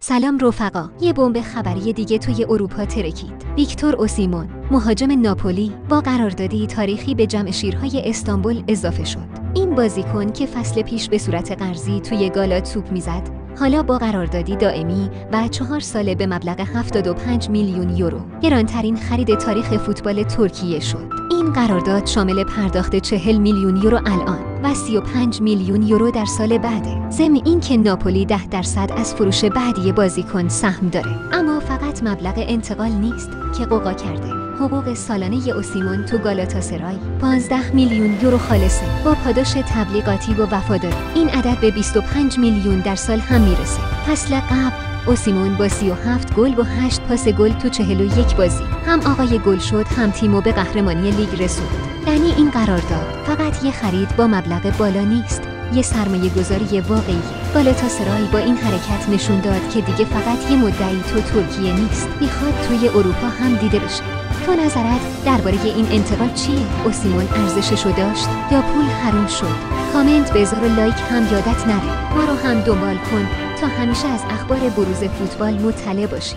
سلام رفقا، یه بمب خبری دیگه توی اروپا ترکید. ویکتور اوسیمون، مهاجم ناپولی، با قراردادی تاریخی به جمشیرهای استانبول اضافه شد. این بازیکن که فصل پیش به صورت قرضی توی گالا توپ میزد، حالا با قراردادی دائمی و 4 ساله به مبلغ 75 میلیون یورو گرانترین خرید تاریخ فوتبال ترکیه شد. این قرارداد شامل پرداخت 40 میلیون یورو الان و 35 میلیون یورو در سال بعده. ضمن این که ناپولی 10% از فروش بعدی بازیکن سهم داره. اما فقط مبلغ انتقال نیست که غوغا کرده. حقوق سالانه اوسیمون تو گالاتاسرای 15 میلیون یورو خالصه با پاداش تبلیغاتی و وفاداری. این عدد به 25 میلیون در سال هم میرسه. فصل قبل اوسیمون با 37 گل و 8 پاس گل تو 41 بازی هم آقای گل شد، هم تیمو به قهرمانی لیگ رسوند. یعنی این قرارداد فقط یه خرید با مبلغ بالا نیست، یه سرمایه گذاری واقعیه. گالاتاسرای با این حرکت نشون داد که دیگه فقط یه مدعی تو ترکیه نیست، میخواد توی اروپا هم دیده بشه. تو نظرت درباره این انتقال چیه؟ اوسیمون ارزششو داشت یا پول حروم شد؟ کامنت بذار و لایک هم یادت نره. ما رو هم دنبال کن تا همیشه از اخبار بروز فوتبال مطلع باشی.